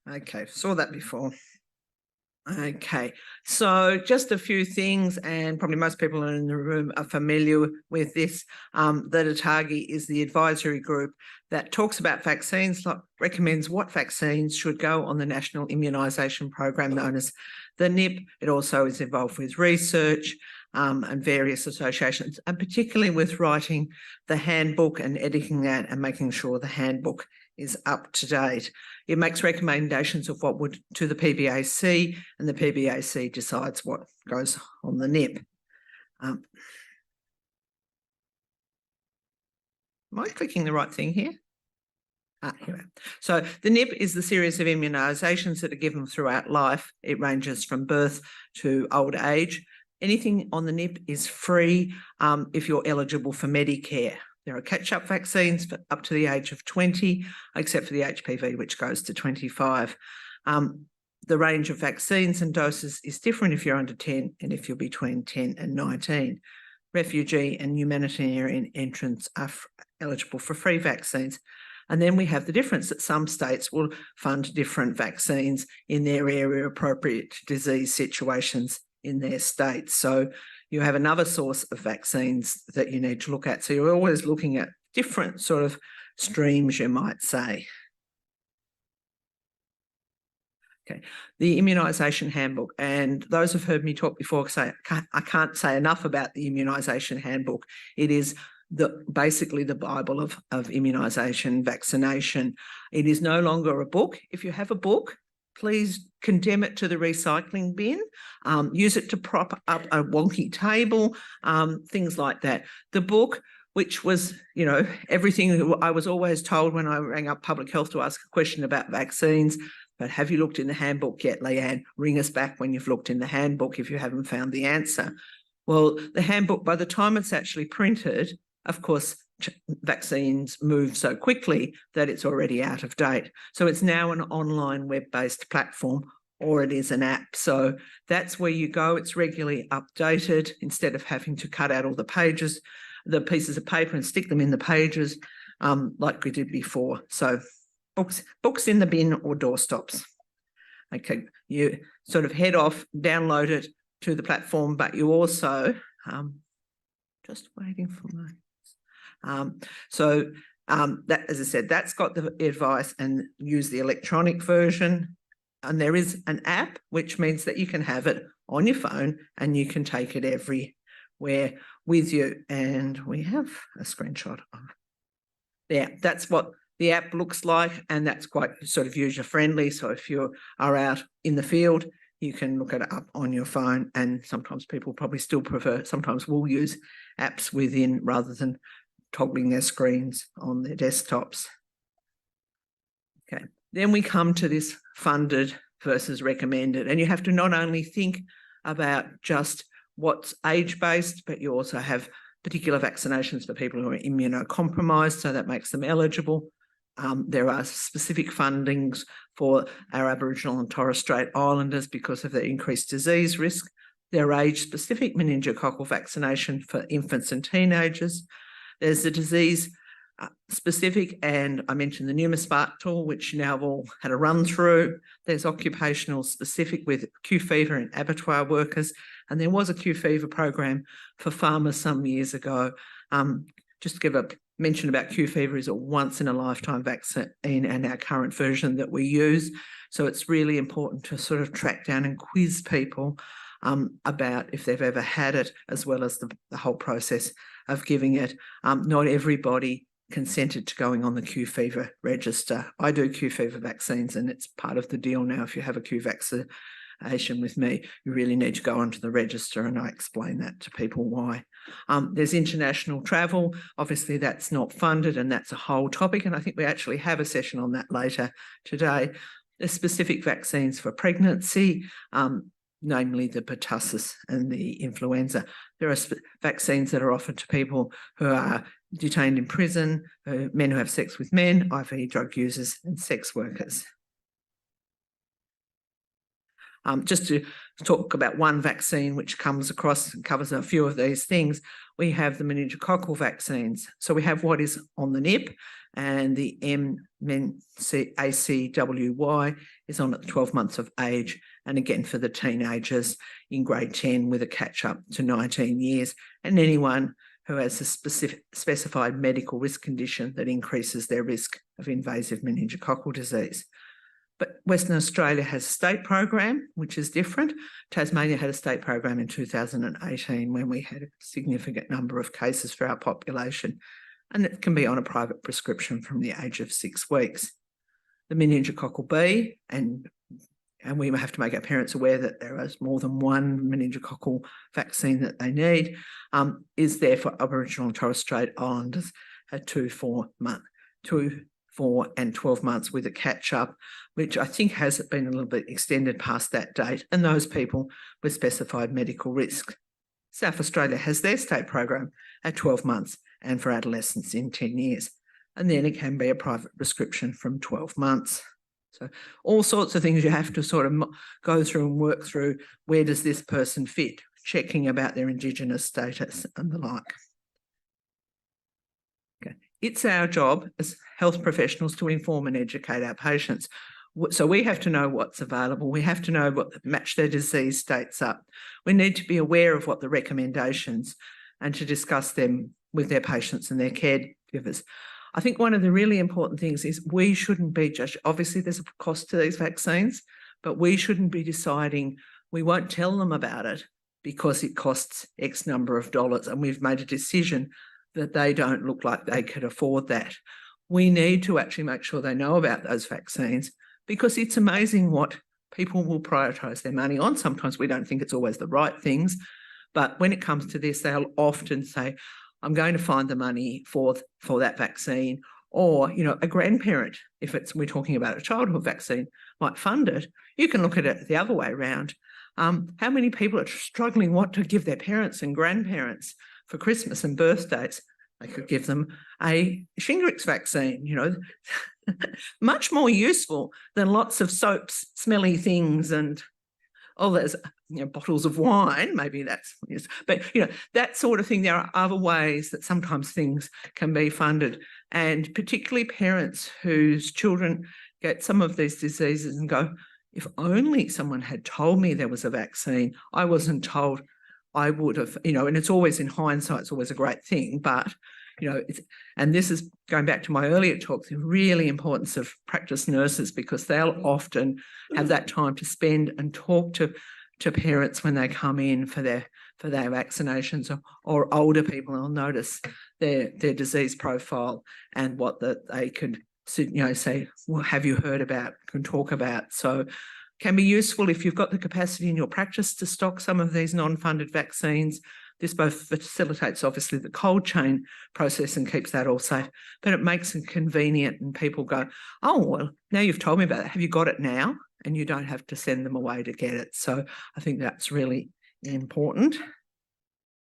Okay, saw that before. Okay, so just a few things, and probably most people in the room are familiar with this. The ATAGI is the advisory group that talks about vaccines, recommends what vaccines should go on the National Immunisation Program known as the NIP. It also is involved with research and various associations, and particularly with writing the handbook and editing that and making sure the handbook is up to date. It makes recommendations of what would to the PBAC, and the PBAC decides what goes on the NIP. Am I clicking the right thing here? Here we are. So the NIP is the series of immunisations that are given throughout life. It ranges from birth to old age. Anything on the NIP is free if you're eligible for Medicare. There are catch-up vaccines for up to the age of 20, except for the HPV, which goes to 25. The range of vaccines and doses is different if you're under 10 and if you're between 10 and 19. Refugee and humanitarian entrants are eligible for free vaccines. And then we have the difference that some states will fund different vaccines in their area appropriate to disease situations in their states. So you have another source of vaccines that you need to look at. So you're always looking at different sort of streams, you might say. Okay, the immunisation handbook, and those who've heard me talk before say I can't say enough about the immunisation handbook. It is basically the Bible of immunisation, vaccination. It is no longer a book. If you have a book, please condemn it to the recycling bin, use it to prop up a wonky table, things like that. The book, which was, everything I was always told when I rang up public health to ask a question about vaccines, but have you looked in the handbook yet, Leanne? Ring us back when you've looked in the handbook if you haven't found the answer. Well, the handbook, by the time it's actually printed, of course, vaccines move so quickly that it's already out of date. So it's now an online web-based platform, or it is an app. So that's where you go. It's regularly updated instead of having to cut out all the pages, the pieces of paper and stick them in the pages like we did before. So books in the bin or doorstops. Okay, you sort of head off, download it to the platform, but you also, just waiting for my... that, as I said, that's got the advice, and use the electronic version. And there is an app, which means that you can have it on your phone and you can take it everywhere with you. And we have a screenshot of, yeah, that's what the app looks like, and that's quite sort of user-friendly. So if you are out in the field, you can look it up on your phone, and sometimes people probably still prefer, sometimes will use apps within rather than toggling their screens on their desktops. Okay, then we come to this funded versus recommended, and you have to not only think about just what's age-based, but you also have particular vaccinations for people who are immunocompromised, so that makes them eligible. There are specific fundings for our Aboriginal and Torres Strait Islanders because of their increased disease risk. There are age-specific meningococcal vaccination for infants and teenagers. There's the disease specific, and I mentioned the Pneumospark tool, which now have all had a run through. There's occupational specific with Q fever and abattoir workers, and there was a Q fever program for farmers some years ago. Just to give a mention about Q fever, is a once in a lifetime vaccine and our current version that we use. So it's really important to sort of track down and quiz people about if they've ever had it, as well as the whole process of giving it. Not everybody consented to going on the Q fever register. I do Q fever vaccines, and it's part of the deal now. If you have a Q vaccination with me, you really need to go onto the register, and I explain that to people why. There's international travel. Obviously, that's not funded, and that's a whole topic, and I think we actually have a session on that later today. There's specific vaccines for pregnancy, namely the pertussis and the influenza. There are vaccines that are offered to people who are detained in prison, men who have sex with men, IV drug users, and sex workers. Just to talk about one vaccine which comes across and covers a few of these things, we have the meningococcal vaccines. So we have what is on the nip, and the ACWY is on at 12 months of age, and again for the teenagers in grade 10 with a catch-up to 19 years, and anyone who has a specified medical risk condition that increases their risk of invasive meningococcal disease. But Western Australia has a state program, which is different. Tasmania had a state program in 2018 when we had a significant number of cases for our population, and it can be on a private prescription from the age of 6 weeks. The meningococcal B, and we have to make our parents aware that there is more than one meningococcal vaccine that they need, is there for Aboriginal and Torres Strait Islanders at 2, 4, and 12 months with a catch-up, which I think has been a little bit extended past that date, and those people with specified medical risk. South Australia has their state program at 12 months and for adolescents in 10 years. And then it can be a private prescription from 12 months. So all sorts of things you have to sort of go through and work through. Where does this person fit? Checking about their Indigenous status and the like. Okay. It's our job as health professionals to inform and educate our patients. So we have to know what's available. We have to know what match their disease states up. We need to be aware of what the recommendations and to discuss them with their patients and their caregivers. I think one of the really important things is we shouldn't be just, obviously there's a cost to these vaccines, but we shouldn't be deciding we won't tell them about it because it costs X number of dollars and we've made a decision that they don't look like they could afford that. We need to actually make sure they know about those vaccines, because it's amazing what people will prioritise their money on. Sometimes we don't think it's always the right things, but when it comes to this, they'll often say, I'm going to find the money for that vaccine, or, you know, a grandparent, if we're talking about a childhood vaccine, might fund it. You can look at it the other way around. How many people are struggling what to give their parents and grandparents for Christmas and birthdays? They could give them a Shingrix vaccine, you know, much more useful than lots of soaps, smelly things, and there's, you know, bottles of wine. Maybe that's, but you know, that sort of thing. There are other ways that sometimes things can be funded, and particularly parents whose children get some of these diseases and go, if only someone had told me there was a vaccine, I wasn't told, I would have, you know, and it's always in hindsight, it's always a great thing, but you know, and this is going back to my earlier talk, the really importance of practice nurses, because they'll often have that time to spend and talk to parents when they come in for their vaccinations, or older people. They'll notice their disease profile and what they could, you know, say, well, have you heard about, can talk about. So can be useful if you've got the capacity in your practice to stock some of these non-funded vaccines. This both facilitates, obviously, the cold chain process and keeps that all safe, but it makes it convenient, and people go, oh, well, now you've told me about it. Have you got it now? And you don't have to send them away to get it. So I think that's really important.